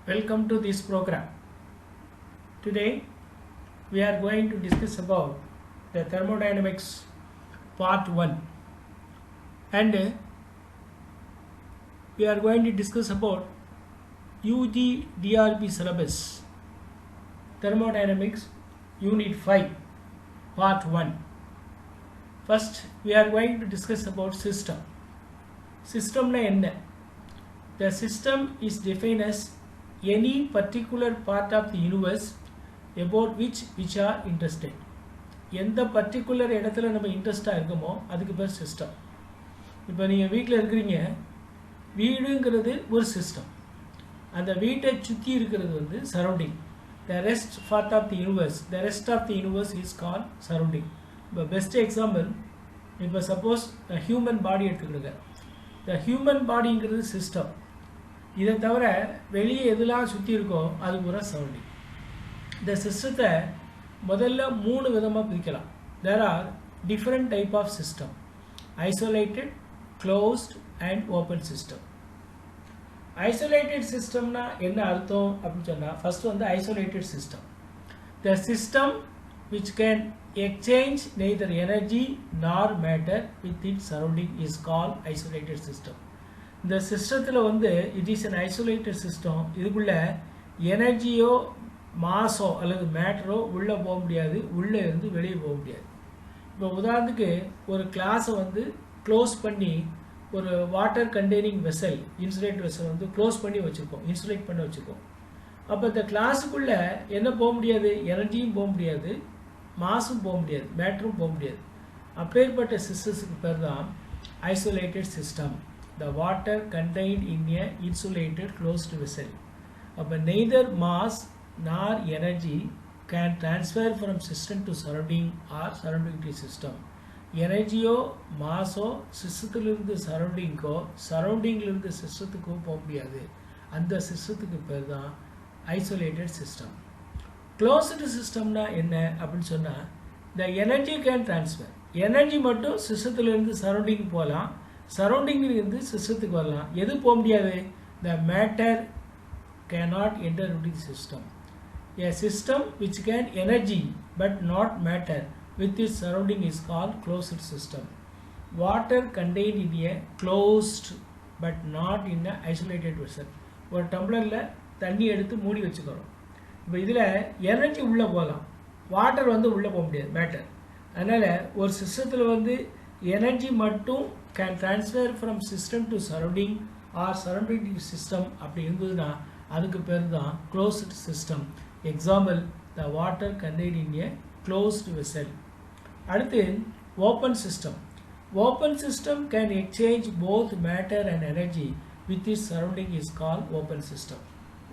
Welcome to this program. Today we are going to discuss about the thermodynamics part 1 and we are going to discuss about UG TRB syllabus thermodynamics unit 5 part 1. First we are going to discuss about system. System na enna? The system is defined as any particular part of the universe about which are interested. எந்த particular இடத்துல நம்ம இன்ட்ரெஸ்டாக இருக்கோமோ அதுக்கு பேர் system. இப்போ நீங்கள் வீட்டில் இருக்கிறீங்க, வீடுங்கிறது ஒரு சிஸ்டம். அந்த வீட்டை சுற்றி இருக்கிறது வந்து surrounding. The rest part of the universe, the rest of the universe is call surrounding. இப்போ பெஸ்ட் எக்ஸாம்பிள், இப்போ சப்போஸ் ஹியூமன் பாடி எடுத்துக்கிடுங்க. த ஹியூமன் பாடிங்கிறது சிஸ்டம். இதை தவிர வெளியே எதெல்லாம் சுற்றி இருக்கோ அது பூரா சரௌண்டிங். இந்த சிஸ்டத்தை முதல்ல 3 விதமாக பிரிக்கலாம். There are different type of system: isolated, closed and open system. Isolated சிஸ்டம்னா என்ன அர்த்தம் அப்படின்னு சொன்னால், ஃபர்ஸ்ட் வந்து isolated system, the system which can exchange neither energy nor matter with its surrounding is called isolated system. இந்த சிஸ்டத்தில் வந்து it is an isolated system. இதுக்குள்ள எனர்ஜியோ மாஸோ அல்லது மேட்டரோ உள்ளே போக முடியாது, உள்ளே இருந்து வெளியே போக முடியாது. இப்போ உதாரணத்துக்கு ஒரு கிளாஸை வந்து க்ளோஸ் பண்ணி ஒரு water containing vessel, insulate vessel வந்து க்ளோஸ் பண்ணி வச்சுருக்கோம், இன்சுலேட் பண்ணி வச்சுருக்கோம். அப்போ இந்த கிளாஸுக்குள்ளே என்ன போக முடியாது? எனர்ஜியும் போக முடியாது, மாஸும் போக முடியாது, மேட்டரும் போக முடியாது. அப்பேற்பட்ட சிஸ்டத்துக்கு பேர் தான் isolated system. The water contained in a insulated closed vessel. But neither mass nor energy can transfer from system to surrounding or surrounding to system. எனர்ஜியோ மாஸோ சிஸ்டத்திலிருந்து சரௌண்டிங்கோ சரௌண்டிங்கிலிருந்து சிஸ்டத்துக்கோ போக முடியாது. அந்த சிஸ்டத்துக்கு பேர் தான் ஐசோலேட்டட் சிஸ்டம். க்ளோஸ்டு சிஸ்டம்னா என்ன அப்படின்னு சொன்னால், the energy can transfer. Energy மட்டும் சிஸ்டத்திலிருந்து surrounding போகலாம், சரௌண்டிங்கில் இருந்து சிஸ்டத்துக்கு வரலாம். எது போக முடியாது? The matter cannot enter into the system. A system which can energy but not matter with its surrounding is called closed system. Water contained in a closed but not in a isolated vessel. ஒரு டம்ளரில் தண்ணி எடுத்து மூடி வச்சுக்கிறோம். இப்போ இதில் energy உள்ளே போகலாம், வாட்டர் வந்து உள்ளே போக முடியாது, மேட்டர். அதனால் ஒரு சிஸ்டத்தில் வந்து எனர்ஜி மட்டும் can transfer from system to surrounding or surrounding to system அப்படி இருந்ததுன்னா அதுக்கு பேர் தான் closed system. Example, the water contained in a closed vessel. அடுத்து open system. Open system can exchange both matter and energy with is surrounding is call open system.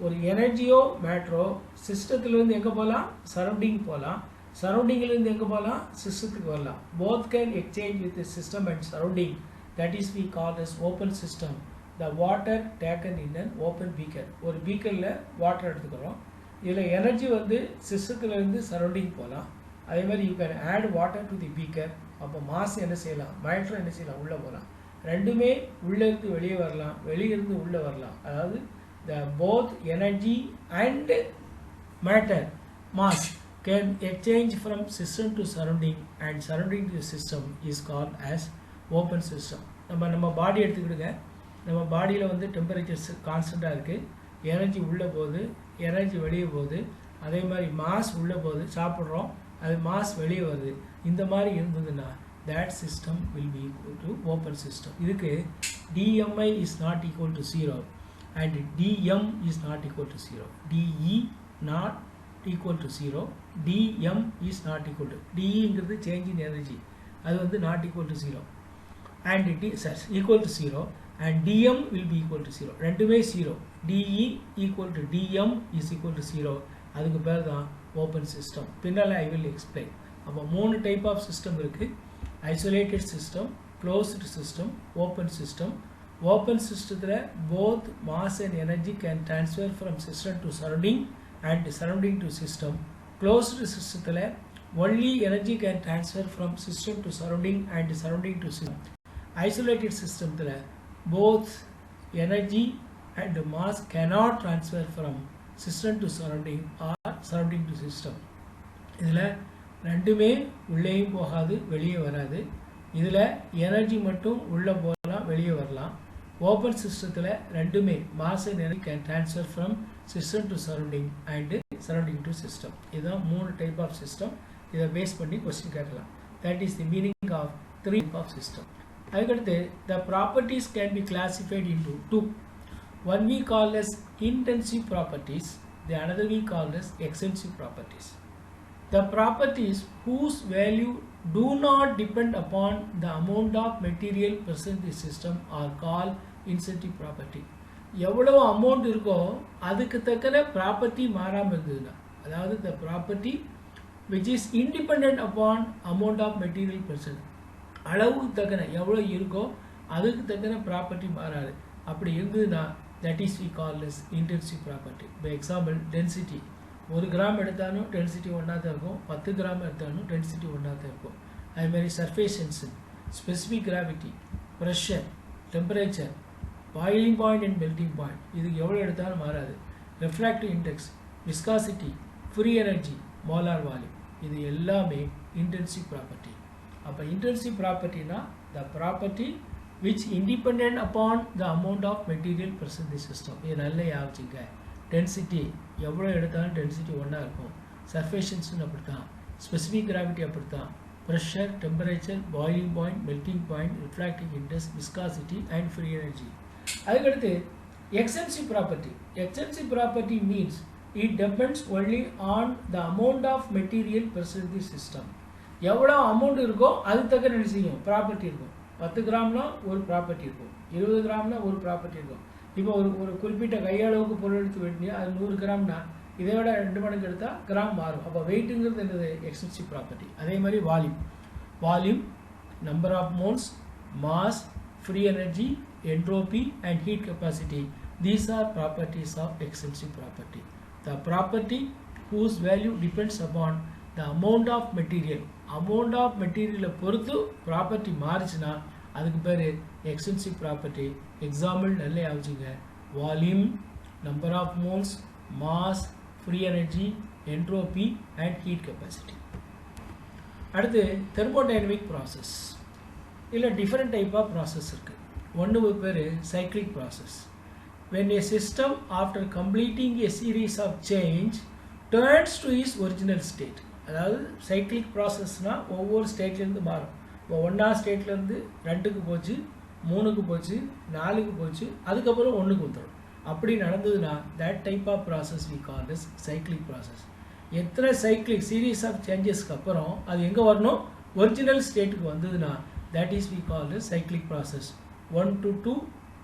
ஒரு எனர்ஜியோ மேட்டரோ சிஸ்டத்துலேருந்து எங்கே போகலாம்? சரௌண்டிங் போகலாம், சரௌண்டிங்கிலிருந்து எங்கே போகலாம்? சிஸ்டத்துக்கு வரலாம். Both can exchange with system and surrounding. That is we call as open system. The water taken in an open beaker. ஒரு பீக்கரில் வாட்டர் எடுத்துக்கிறோம், இதில் எனர்ஜி வந்து சிஸ்டத்துலேருந்து சரௌண்டிங் போகலாம். அதே மாதிரி you can add water to the beaker. அப்போ mass என்ன செய்யலாம், மேட்டர் என்ன செய்யலாம், உள்ளே போகலாம். ரெண்டுமே உள்ளேருந்து வெளியே வரலாம், வெளியிருந்து உள்ளே வரலாம். அதாவது the both energy and matter, mass can exchange from system to surrounding and surrounding to the system is called as open system. நம்ம பாடி எடுத்துக்கிடுங்க. நம்ம பாடியில் வந்து டெம்பரேச்சர்ஸ் கான்ஸ்டண்ட்டாக இருக்குது, எனர்ஜி உள்ளே போகுது, எனர்ஜி வெளியே போகுது. அதே மாதிரி மாஸ் உள்ளே போகுது, சாப்பிட்றோம், அது மாஸ் வெளியே வருது. இந்த மாதிரி இருந்ததுன்னா that system will be equal to open system. இதுக்கு dmi is not equal to 0 and dm is not equal to 0. de not equal to 0, dm is not equal to, deங்கிறது change in energy, அது வந்து not equal to 0 and equal to 0 and dm will be equal to 0. ரெண்டுமே 0. de equal to dm is equal to 0. அதுக்கு பேர் தான் open system. பின்னால் I will explain. அப்போ 3 type of system இருக்குது: isolated system, closed system, open system. Open சிஸ்டத்தில் both mass and energy can transfer from system to surrounding and surrounding to system. Closed system only energy can transfer from system to surrounding and surrounding to system. Isolated system both energy and the mass cannot transfer from system to surrounding or surrounding to system. இதில் ரெண்டுமே உள்ளேயும் போகாது வெளியே வராது. இதில் energy மட்டும் உள்ளே போகலாம் வெளியே வரலாம். ஓப்பன் சிஸ்டத்தில் ரெண்டுமே mass and energy can transfer from system to surrounding and surrounding to system. இதுதான் 3 டைப் ஆஃப் சிஸ்டம். இதை பேஸ் பண்ணி கொஸ்டின் கேட்கலாம். That is the meaning of 3 type of system. அதுக்கடுத்து the properties can be classified into 2. One we call as intensive properties, the another we call as extensive properties. The properties whose value do not depend upon the amount of material present in the system are called intrinsic property. எவ்வளவு amount இருக்கோ அதுக்கு தக்கன property மாறாமல் இருந்ததுன்னா, அதாவது the property which is independent upon amount of material present, அளவுக்கு தக்கன எவ்வளோ இருக்கோ அதுக்கு தக்கன ப்ராப்பர்ட்டி மாறாது. அப்படி இருந்ததுன்னா that is we call as intrinsic property. By example, density. 1 gram எடுத்தாலும் டென்சிட்டி ஒன்றா தான் இருக்கும். 10 கிராம் எடுத்தாலும் டென்சிட்டி ஒன்றா தான் இருக்கும். அதுமாதிரி surface tension, specific gravity, pressure, temperature, boiling point and melting point, இதுக்கு எவ்வளோ எடுத்தாலும் மாறாது. Refractive index, viscosity, free energy, molar volume, இது எல்லாமே இன்டென்சிவ் ப்ராப்பர்ட்டி. அப்போ இன்டென்சிவ் ப்ராப்பர்ட்டினா the property which independent upon the amount of material present in the system. இது நல்ல யாவச்சுங்க. டென்சிட்டி எவ்வளோ எடுத்தாலும் டென்சிட்டி ஒன்றா இருக்கும். சர்ஃபேஸ் டென்ஷன் அப்படி தான், ஸ்பெசிஃபிக் கிராவிட்டி அப்படி தான், pressure, temperature, boiling point, melting point, refractive index, viscosity and free energy. அதுக்கடுத்து extensive property. Extensive property means it depends only on the amount of material present in the system. எவ்வளோ amount இருக்கோ அது தக்க என்ன செய்யும் property இருக்கும். 10 கிராம்னா ஒரு property இருக்கும், 20 கிராம்னா ஒரு ப்ராப்பர்ட்டி இருக்கும். இப்போ ஒரு குறிப்பிட்ட கையளவுக்கு பொருள் எடுத்து வெட்டினா அது 100 கிராம்னா இதை விட 2 மடங்கு எடுத்தால் கிராம் மாறும். அப்போ வெயிட்டுங்கிறது என்னது எக்ஸ்டென்சிவ் ப்ராப்பர்ட்டி. அதே மாதிரி volume, number of moles, mass, free energy, entropy and heat capacity, these are properties of extensive property. The property whose value depends upon the amount of material, amount of material பொறுத்து property மாறிச்சுன்னா அதுக்கு பேர் extensive property. Example நல்ல ஆச்சுங்க. Volume, number of moles, mass, free energy, entropy and heat capacity. அடுத்து thermodynamic process. இதில் different type of process இருக்குது. ஒன்று பேர் cyclic process. when a system after completing a series of change turns to its original state. அதாவது cyclic ப்ராசஸ்னால் ஒவ்வொரு ஸ்டேட்லேருந்து மாறும். இப்போ 1ஆம் ஸ்டேட்லேருந்து 2க்கு போச்சு, 3க்கு போச்சு, 4க்கு போச்சு, அதுக்கப்புறம் 1க்கு வந்துடும். அப்படி நடந்ததுன்னா that type of process we call as cyclic process. எத்தனை சைக்ளிக் சீரீஸ் ஆஃப் சேஞ்சஸ்க்கு அப்புறம் அது எங்கே வரணும் ஒரிஜினல் ஸ்டேட்டுக்கு வந்ததுன்னா that is we call as cyclic process. 1 to 2,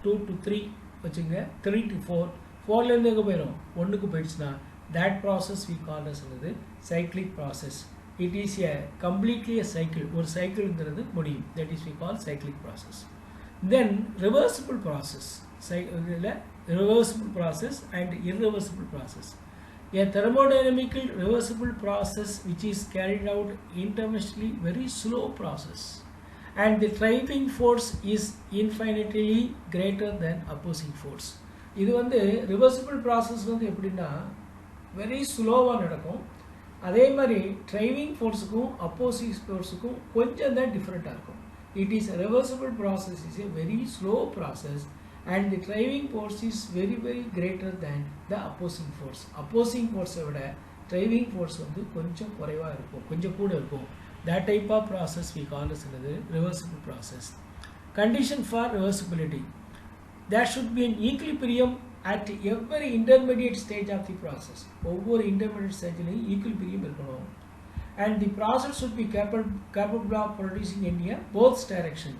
2 to 3 வச்சுங்க, 3 to 4, 4லேருந்து எங்கே போயிடும் 1க்கு போயிடுச்சுன்னா that process we call as another cyclic process. It is a completely a cycle. ஒரு சைக்கிள்ங்கிறது முடியும். That is we call cyclic process. Then reversible process. Reversible process and irreversible process. A thermodynamical reversible process which is carried out intermittently, very slow process, and the driving force is infinitely greater than opposing force. இது வந்து reversible process வந்து எப்படின்னா very ஸ்லோவாக நடக்கும். அதே மாதிரி driving ஃபோர்ஸுக்கும் opposing ஃபோர்ஸுக்கும் கொஞ்சம் தான் டிஃப்ரெண்ட்டாக இருக்கும். It is reversible process is a very slow process and the driving force is very very greater than the opposing force. Opposing ஃபோர்ஸை விட டிரைவிங் ஃபோர்ஸ் வந்து கொஞ்சம் குறைவாக இருக்கும், கொஞ்சம் கூட இருக்கும். That type of process we call as reversible process. Condition for reversibility: there should be an equilibrium at every intermediate stage of the process. ஒவ்வொரு intermediate stageலையும் equilibrium இருக்கணும். And the process should be capable of producing in both direction.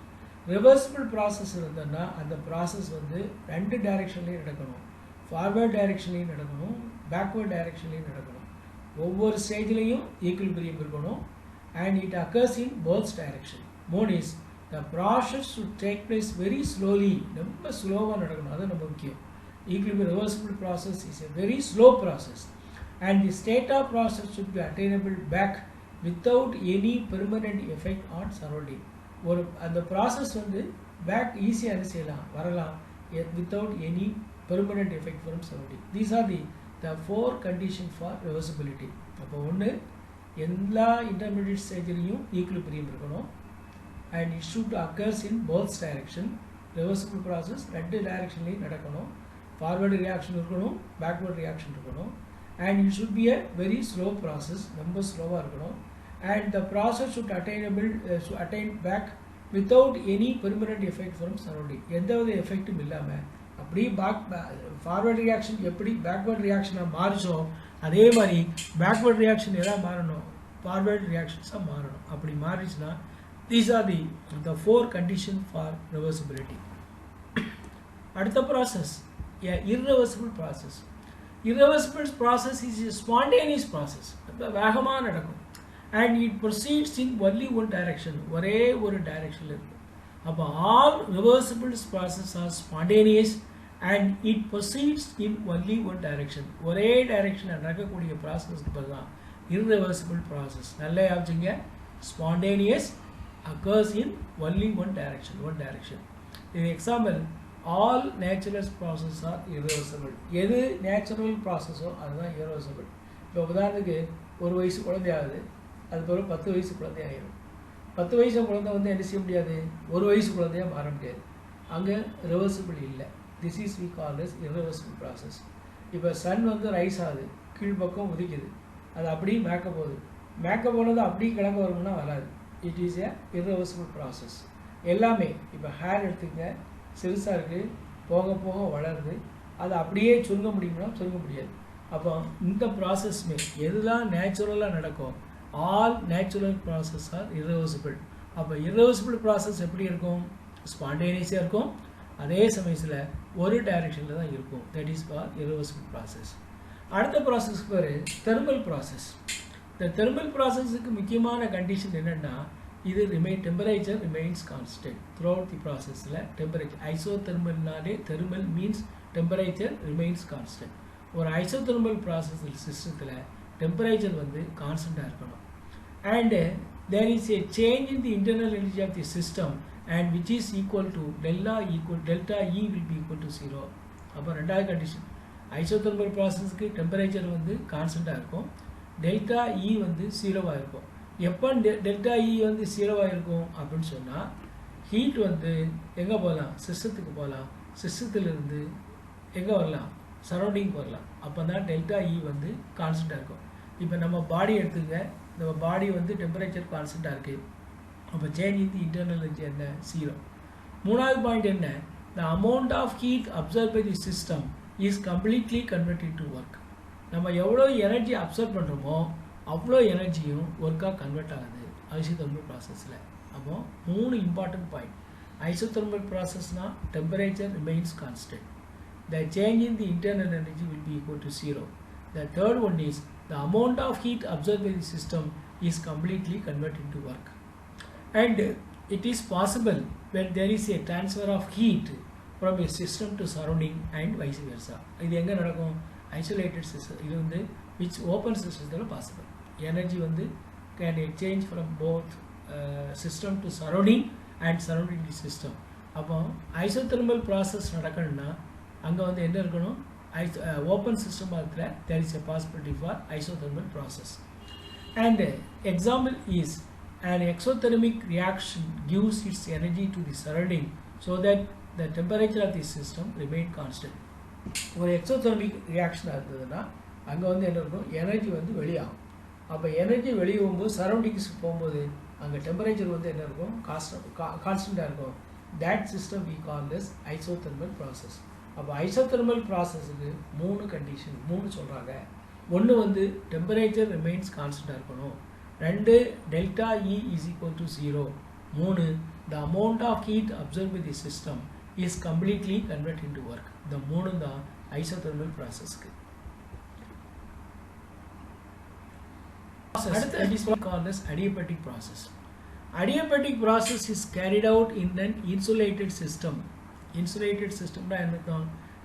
Reversible process இருந்ததுன்னா அந்த process வந்து 2 டைரக்ஷன்லையும் நடக்கணும். Forward டைரக்ஷன்லையும் நடக்கணும், backward டைரக்ஷன்லையும் நடக்கணும். ஒவ்வொரு ஸ்டேஜ்லையும் equilibrium இருக்கணும். And it occurs in both direction. Mode is the process should take place very slowly. ரொம்ப ஸ்லோவாக நடக்கணும், அது ரொம்ப முக்கியம். Equilibrium reversible process is a very slow process and the state of process should be attainable back without any permanent effect on surrounding. ஒரு அந்த process வந்து back ஈஸியாக என்ன செய்யலாம் வரலாம் without any permanent effect from surrounding. These are the 4 conditions for reversibility. அப்போ ஒன்று எல்லா intermediate stageலையும் equilibrium இருக்கணும், and it should occurs in both direction. reversible process ரெண்டு directionலையும் நடக்கணும், forward reaction இருக்கணும், backward reaction இருக்கணும், and it should be a very slow process, ரொம்ப ஸ்லோவாக இருக்கணும், and the process should attain back without any permanent effect from surrounding. எந்தவித எஃபெக்டும் இல்லாமல் அப்படி ஃபார்வர்ட் ரியாக்ஷன் எப்படி பேக்வர்ட் ரியாக்ஷனாக மாறிச்சோ அதே மாதிரி பேக்வர்ட் ரியாக்ஷன் எதாவது மாறணும், ஃபார்வர்ட் ரியாக்ஷன்ஸாக மாறணும். அப்படி மாறிச்சுன்னா these are the 4 conditions for reversibility. அடுத்த process irreversible process. Irreversible process is a spontaneous process, வேகமாக நடக்கும், and it proceeds in only one direction, ஒரே ஒரு டைரக்ஷனில் இருக்கும். அப்போ all reversible processes are spontaneous and it proceeds in only one direction, ஒரே டைரக்ஷனில் நடக்கக்கூடிய ப்ராசஸ்க்கு பேர் தான் irreversible process. நல்லா யோசிச்சுங்க, spontaneous occurs in only one direction. In example, all natural processes are irreversible. எது நேச்சுரல் ப்ராசஸோ அதுதான் irreversible. இப்போ உதாரணத்துக்கு ஒரு வயசு குழந்தையாகுது, அது பிறகு 10 வயசு குழந்தையாகிடும். 10 வயசு குழந்தை வந்து என்ன செய்ய முடியாது, ஒரு வயசு குழந்தையாக மாற முடியாது, அங்கே ரிவர்சிபிள் இல்லை. This is we call as irreversible process. இப்போ சன் வந்து ரைஸ் ஆகுது, கீழ்ப்பக்கம் உதிக்குது, அது அப்படியே மேக்க போனது அப்படியே கிழக்க வரும்னா வராது. It is a irreversible process. எல்லாமே இப்போ ஹேர் எடுத்துக்கங்க, சிறுசாக இருக்குது, போக போக வளருது, அதை அப்படியே சுருங்க முடியும்னா சுருங்க முடியாது. அப்போ இந்த ப்ராசஸ்மே எதுலாம் நேச்சுரலாக நடக்கும், all natural process are irreversible. அப்போ irreversible ப்ராசஸ் எப்படி இருக்கும், ஸ்பான்டேனியஸாக இருக்கும், அதே சமயத்தில் ஒரு டைரெக்ஷனில் தான் இருக்கும். That is for irreversible process. அடுத்த ப்ராசஸ்க்கு பேர் தெர்மல் ப்ராசஸ். இந்த தெர்மல் ப்ராசஸுக்கு முக்கியமான கண்டிஷன் என்னென்னா, இது temperature remains constant throughout the ப்ராசஸில். டெம்பரேச்சர் ஐசோதெர்மல்னாலே thermal means temperature remains constant. ஒரு ஐசோதெர்மல் ப்ராசஸ் சிஸ்டத்தில் டெம்பரேச்சர் வந்து கான்ஸ்டண்ட்டாக இருக்கணும், and there is a change in the internal energy of the system and which is equal to delta E will be equal to 0. அப்போ ரெண்டாவது condition, isothermal ப்ராசஸ்க்கு temperature வந்து கான்ஸ்டண்ட்டாக இருக்கும், டெல்டா இ வந்து 0வாக இருக்கும். எப்போ டெல்டா இ வந்து 0வாக இருக்கும் அப்படின்னு சொன்னால், ஹீட் வந்து எங்கே போகலாம், சிஸ்டத்துக்கு போகலாம், சிஸ்டத்திலிருந்து எங்கே வரலாம், சரௌண்டிங்க்கு வரலாம். அப்போ தான் டெல்டா இ வந்து கான்ஸ்டண்ட்டாக இருக்கும். இப்போ நம்ம பாடி எடுத்துங்க, நம்ம பாடி வந்து டெம்பரேச்சர் கான்ஸ்டண்ட்டாக இருக்குது, அப்போ change in the internal energy என்ன, 0. மூணாவது பாயிண்ட் என்ன, the amount of heat absorb by the system is completely converted to work. நம்ம எவ்வளோ எனர்ஜி அப்சர்வ் பண்ணுறோமோ அவ்வளோ எனர்ஜியும் ஒர்க்காக கன்வெர்ட் ஆகுது ஐசோதெர்மல் ப்ராசஸில். அப்போது 3 இம்பார்ட்டன்ட் பாயிண்ட். ஐசோதெர்மல் ப்ராசஸ்னால் temperature remains constant, the change in the internal energy will be equal to 0. The third one is the amount of heat absorbed by the system is completely converted into work. And it is possible when there is a transfer of heat from a system to surrounding and vice versa. இது எங்கே நடக்கும், isolated system. இது வந்து which open system possible. Energy வந்து can exchange from both system to surrounding and surrounding the system. அப்போ isothermal process நடக்கணும்னா அங்கே வந்து என்ன இருக்கணும், ஓப்பன் சிஸ்டமாக இருக்கிற there is a possibility for isothermal process. And example is an exothermic reaction gives its energy to the surrounding so that the temperature of the system remain constant. ஒரு exothermic ரியாக்ஷனாக இருந்ததுன்னா அங்கே வந்து என்ன இருக்கும், எனர்ஜி வந்து வெளியாகும். அப்போ எனர்ஜி வெளியே போகும்போது சரௌண்டிங்ஸுக்கு போகும்போது அங்கே டெம்பரேச்சர் வந்து என்ன இருக்கும், கான்ஸ்டண்ட்டாக இருக்கும். that system we call as isothermal process. அப்போ ஐசோதெர்மல் ப்ராசஸுக்கு 3 கண்டிஷன், 3 சொல்கிறாங்க. ஒன்று வந்து டெம்பரேச்சர் ரிமைன்ஸ் கான்ஸ்டண்ட்டாக இருக்கணும், 2 delta E is equal to 0, 3 the amount of heat absorb by the system is completely convert into work. இந்த 3 தான் ஐசோதெர்மல் ப்ராசஸ்க்கு. அடுத்து called as adiabatic process. Adiabatic process is carried out in an insulated system. Insulated சிஸ்டம்னா என்ன,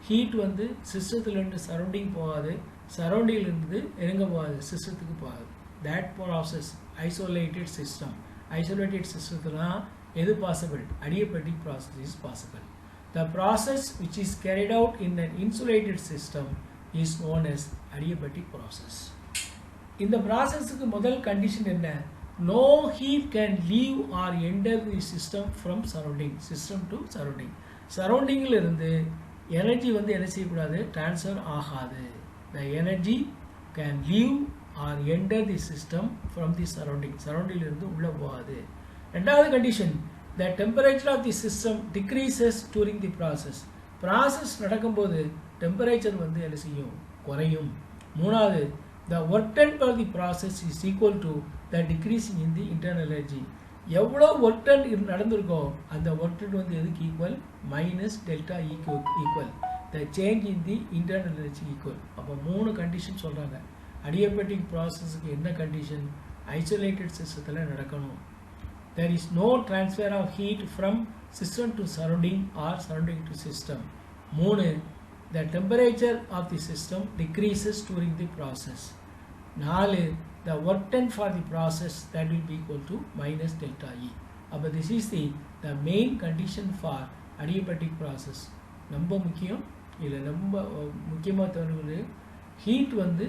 heat வந்து சிஸ்டத்துலேருந்து surrounding போகாது, சரௌண்டிங்லேருந்து எங்கே போகாது, சிஸ்டத்துக்கு போகாது. That process isolated system. Isolated சிஸ்டத்துலாம் எது possible, adiabatic process is possible. The process which is carried out in an insulated system is known as adiabatic process. இந்த ப்ராசஸுக்கு முதல் கண்டிஷன் என்ன? No heat can leave or enter the system from surrounding, system to surrounding. சரௌண்டிங்கில் இருந்து energy வந்து என்ன செய்யக்கூடாது? Transfer ஆகாது. The energy can leave or enter the system from the surrounding. சரௌண்டிங்கில் இருந்து உள்ளே போகாது. ரெண்டாவது condition, the temperature of the system decreases during the process. Process நடக்கும்போது டெம்பரேச்சர் வந்து என்ன செய்யும்? குறையும். மூணாவது, the work done for the process is equal to the decreasing in the internal energy. எவ்வளோ ஒர்க் டன் நடந்திருக்கோ அந்த ஒர்க் டன் வந்து எதுக்கு equal? Minus delta equal the change in the internal energy equal. அப்போ மூணு கண்டிஷன் சொல்கிறாங்க. அடியபெட்டிக் ப்ராசஸுக்கு என்ன condition? Isolated சிஸ்டத்தில் நடக்கணும். there is no transfer of heat from system to surrounding or surrounding to system. மூணு, the temperature of the system decreases during the process. நாலு, the work done for the process that will be equal to minus delta E. அப்போ this is the main condition for adiabatic process. ரொம்ப முக்கியம். இதில் ரொம்ப முக்கியமாக தருவது heat வந்து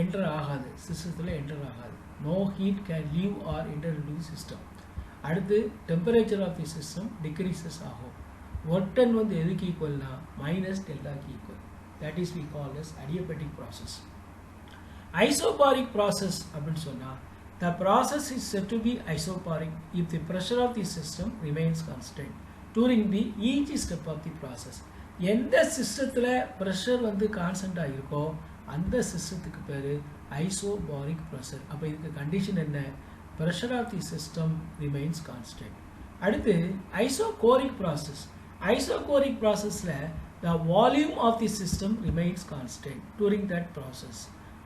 enter ஆகாது, சிஸ்டத்தில் என்டர் ஆகாது. no heat can leave or enter into the system. அடுத்து temperature of the system decreases ஆகும். work done வந்து எதுக்கு ஈக்குவல்னா மைனஸ் டெல்டாக்கு equal. that is we call as adiabatic process. Isobaric process அப்படின்னு சொன்னால் the process is said to be isobaric if the pressure of the system remains constant during the each step of the process. எந்த சிஸ்டத்தில் pressure வந்து கான்ஸ்டண்ட்டாக இருக்கோ அந்த சிஸ்டத்துக்கு பேர் isobaric pressure. அப்போ இதுக்கு கண்டிஷன் என்ன? Pressure of the system remains constant. அடுத்து ஐசோகோரிக் ப்ராசஸ். ஐசோகோரிக் ப்ராசஸில் the volume of the system remains constant during that process.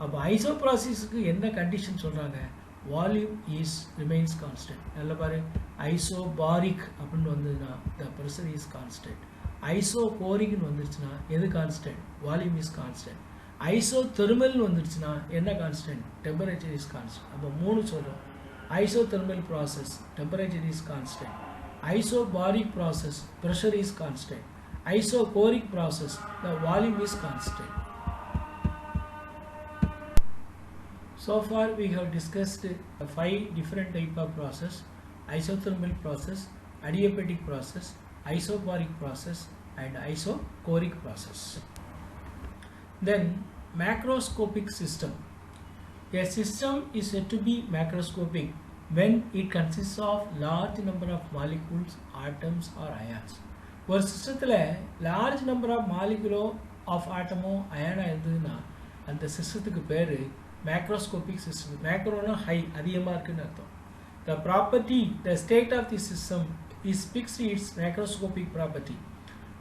அப்போ ஐசோ ப்ராசஸுக்கு என்ன கண்டிஷன் சொல்கிறாங்க? Volume is remains constant. நல்ல பாரு, ஐசோபாரிக் அப்படின்னு வந்ததுன்னா த ப்ரெஷர் இஸ் கான்ஸ்டன்ட். ஐசோகோரிக்னு வந்துருச்சுன்னா எது கான்ஸ்டன்ட்? Volume is constant. ஐசோதெர்மல்னு வந்துருச்சுன்னா என்ன கான்ஸ்டன்ட்? Temperature is constant. அப்போ மூணு சொல்கிறோம். Isothermal process temperature is constant. Isobaric process pressure is constant. Isochoric process the volume is constant. So far we have discussed 5 different type of process: isothermal process, adiabatic process, isobaric process and isochoric process. Then macroscopic system. A system is said to be macroscopic when it consists of large number of molecules, atoms or ions. ஒரு சிஸ்டத்தில் large number of molecule of atom ion இருந்ததுன்னா அந்த சிஸ்டத்துக்கு பேர் macroscopic system. மேக்ரோனா high, அதிகமாக இருக்குன்னு அர்த்தம். The property, the state of the system is fixed its macroscopic property.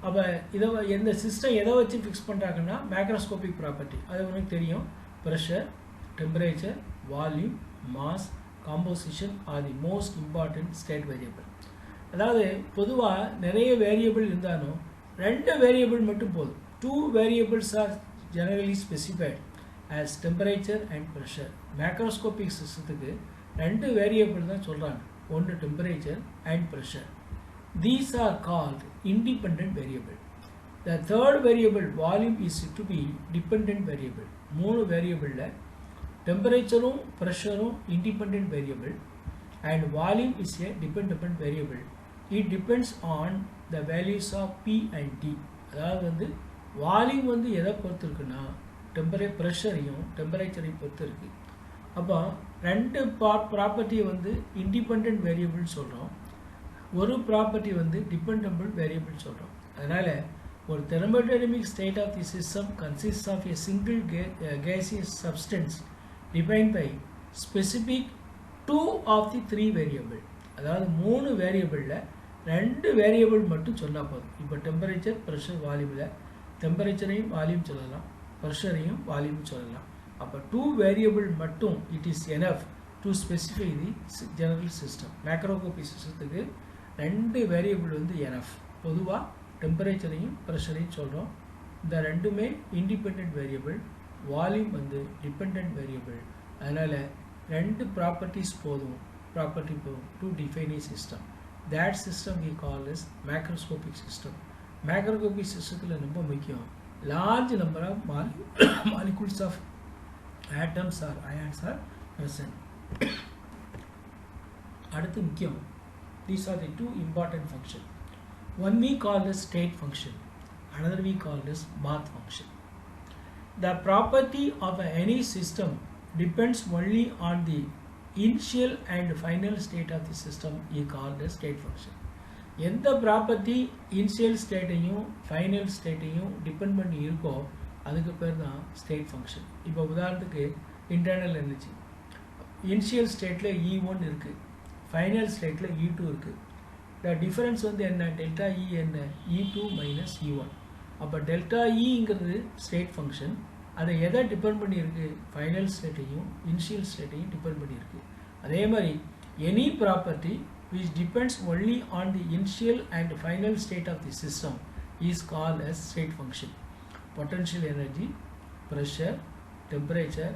அப்போ இதை எந்த சிஸ்டம் எதை வச்சு ஃபிக்ஸ் பண்ணுறாங்கன்னா மேக்ரோஸ்கோபிக் ப்ராப்பர்ட்டி. அது உனக்கு தெரியும். Pressure, temperature, volume, mass, composition are the most important state variable. அதாவது பொதுவாக நிறைய வேரியபிள் இருந்தாலும் 2 வேரியபிள் மட்டும் போதும். 2 variables are generally specified as temperature and pressure. Macroscopic systemத்துக்கு 2 வேரியபிள் தான் சொல்கிறாங்க. ஒன்று temperature and pressure. These are called independent variable. The third variable volume is to be dependent variable. 3 வேரியபிளில் டெம்பரேச்சரும் ப்ரெஷரும் independent variable and volume is a dependent variable. It depends on the values of P and T. அதாவது வந்து volume வந்து எதை பொறுத்து இருக்குன்னா ப்ரெஷரையும் டெம்பரேச்சரையும் பொறுத்து இருக்குது. அப்போ 2 ப்ராப்பர்ட்டியை வந்து இண்டிபெண்ட் வேரியபிள் சொல்கிறோம், ஒரு ப்ராப்பர்ட்டி வந்து டிபெண்டபிள் வேரியபிள் சொல்கிறோம். அதனால் ஒரு thermodynamic state of the system consists of a single gaseous substance defined by specific 2 of the 3 variable. அதாவது 3 வேரியபிளில் 2 வேரியபிள் மட்டும் சொன்னால் போதும். இப்போ டெம்பரேச்சர், ப்ரெஷர், வால்யூமில் டெம்பரேச்சரையும் வால்யூம் சொல்லலாம், ப்ரெஷரையும் வால்யூம் சொல்லலாம். அப்போ 2 வேரியபிள் மட்டும் it is enough to specify the general system. Macroscopic சிஸ்டத்துக்கு 2 வேரியபிள் வந்து எனஃப். பொதுவாக டெம்பரேச்சரையும் ப்ரெஷரையும் சொல்கிறோம். இந்த ரெண்டுமே இண்டிபெண்ட் வேரியபிள், வால்யூம் வந்து டிபெண்ட் வேரியபிள். அதனால் 2 ப்ராப்பர்ட்டிஸ் போதும், to define a system. That system we call as macroscopic system. macroscopic systemத்தில் ரொம்ப முக்கியம் large number of molecules of atoms or ions are present. அடுத்து முக்கியம், these are the two important functions. One we call as state function, another we call as path function. The property of any system depends only on the initial and final state of the system is called as state function. எந்த property initial ஸ்டேட்டையும் final ஸ்டேட்டையும் depend பண்ணி இருக்கோ அதுக்கு பேர் தான் state function. இப்போ உதாரணத்துக்கு internal energy, initial ஸ்டேட்டில் E1 இருக்குது, ஃபைனல் ஸ்டேட்டில் E2 இருக்குது. த டிஃபரன்ஸ் வந்து என்ன, டெல்டா இ என்ன, E2 மைனஸ் E1. அப்போ டெல்டா இங்கிறது ஸ்டேட் ஃபங்க்ஷன். அதை எதை டிபெண்ட் பண்ணியிருக்கு, ஃபைனல் ஸ்டேட்டையும் இனிஷியல் ஸ்டேட்டையும் டிபெண்ட் பண்ணியிருக்கு. அதே மாதிரி any property which depends only on the initial and final state of the system is called as state function. Potential energy, pressure, temperature,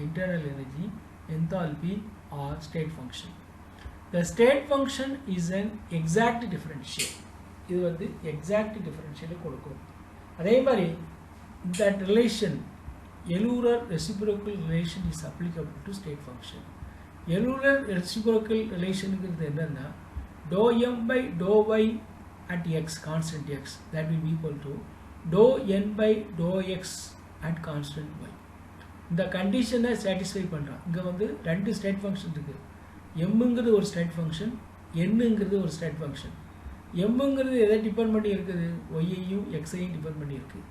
internal energy, enthalpy are state function. The state function is an exact differential. இது வந்து exact differential கொடுக்கும். அதே மாதிரி that relation, Euler reciprocal relation is applicable to state function. Euler reciprocal relation is என்னன்னா dou m by dou y at x constant x that will be equal to dou n by dou x at constant y. இந்த கண்டிஷனை satisfy பண்ணுறான். இங்கே வந்து ரெண்டு state function இருக்குது. எம்ங்கிறது ஒரு state function, என்னங்கிறது ஒரு ஸ்டேட் ஃபங்க்ஷன். எம்ங்கிறது எதை டிபெண்ட் பண்ணி இருக்குது, ஒய்யையும் எக்ஸையும் டிபெண்ட் பண்ணியிருக்கு.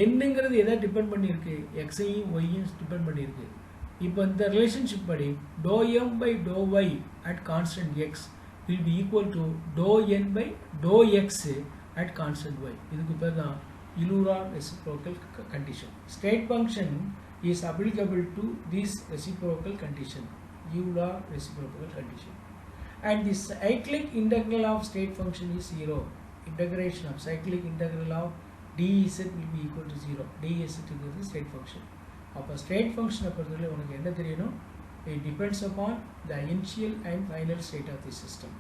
என்னங்கிறது எதை டிபெண்ட் பண்ணியிருக்கு, எக்ஸையும் ஒய்யும் டிபெண்ட் பண்ணியிருக்கு. இப்போ இந்த ரிலேஷன்ஷிப் படி dou m by dou y at constant x will be equal to dou n by dou x at constant y. இதுக்கு பேர் தான் Euler reciprocal condition. State function is applicable to this reciprocal condition, Euler reciprocal condition. And the cyclic integral of state function is 0. Integration of cyclic integral of dz will be equal to 0. dz is the state function. அப்போ state ஃபங்க்ஷனை பொறுத்தவரை உனக்கு என்ன தெரியணும், it depends upon the initial and final state of the system.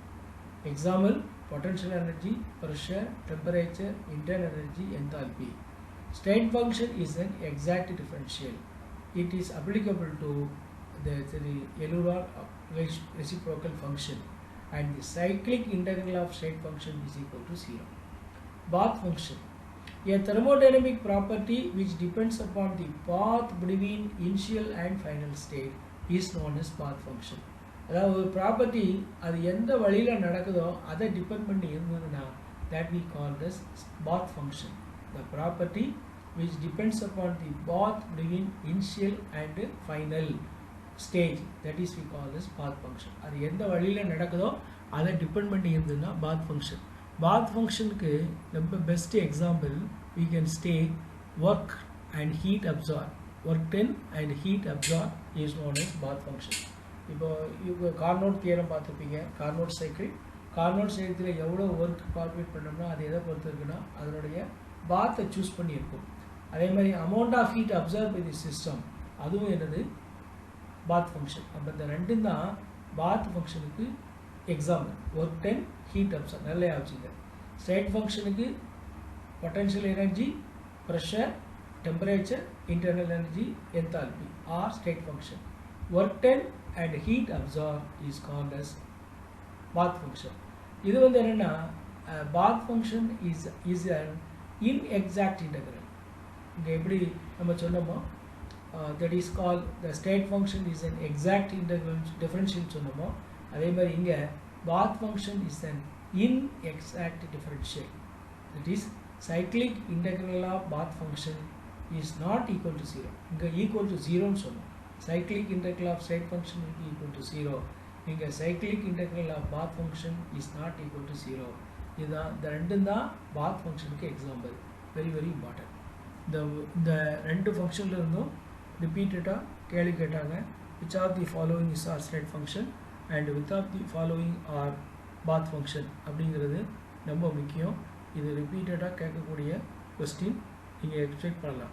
Example, potential energy, pressure, temperature, internal energy, enthalpy. State function is an exact differential. It is applicable to the Euler reciprocal function, and the cyclic integral of state function is equal to 0. Path function. A thermodynamic property which depends upon the path between initial and final state is known as path function. அதாவது ஒரு property அது எந்த வழியில் நடக்குதோ அதை depend பண்ணி இருந்ததுன்னா that we call this path function. The property which depends upon the path between initial and final stage, that is we call this path function. அது எந்த வழியில் நடக்குதோ அதை டிபெண்ட் பண்ணி இருந்ததுன்னா path function. Path functionக்கு ரொம்ப best example we can say work and heat absorbed. Work done and heat absorbed is known as path function. இப்போ இவங்க கார்னோட் தியரம் பார்த்துருப்பீங்க, கார்னோட் சைக்கிள். கார்னோட் சைக்கிளில் எவ்வளோ ஒர்க் கால்குலேட் பண்ணோம்னா அது எதை பொறுத்து இருக்குன்னா அதனுடைய பாத்தை சூஸ் பண்ணியிருக்கும். அதே மாதிரி amount of heat absorb by the system, அதுவும் என்னது பாத் ஃபங்க்ஷன். அப்போ இந்த ரெண்டும் தான் பாத் ஃபங்க்ஷனுக்கு example. Work done, heat observe நல்லா ஆச்சுங்க. ஸ்டேட் ஃபங்க்ஷனுக்கு potential energy, pressure, temperature, internal energy, enthalpy are state function. Work done and heat absorbed is called as path function. இது வந்து என்னன்னா path function is an inexact integral. இங்க எப்படி நம்ம சொன்னோமோ that is called the state function is an exact integral differential சொன்னோமோ அதே மாதிரி இங்க path function is an inexact differential. That is cyclic integral of path function is not equal to 0. இங்க equal to 0 ன்னு சொன்னோம். Cyclic integral of state function will be equal to 0. இங்க cyclic integral of path function is not equal to 0. இதுதான் இந்த ரெண்டும் தான் path functionக்கு example. Very very important. இந்த ரெண்டு ஃபங்க்ஷன்ல இருந்தும் ரிப்பீட்டடாக கேள்வி கேட்டாங்க. which of the following is our state function and which of the following are path function அப்படிங்கிறது ரொம்ப முக்கியம். இது ரிப்பீட்டடாக கேட்கக்கூடிய கொஸ்டின் நீங்கள் எக்ஸ்பெக்ட் பண்ணலாம்.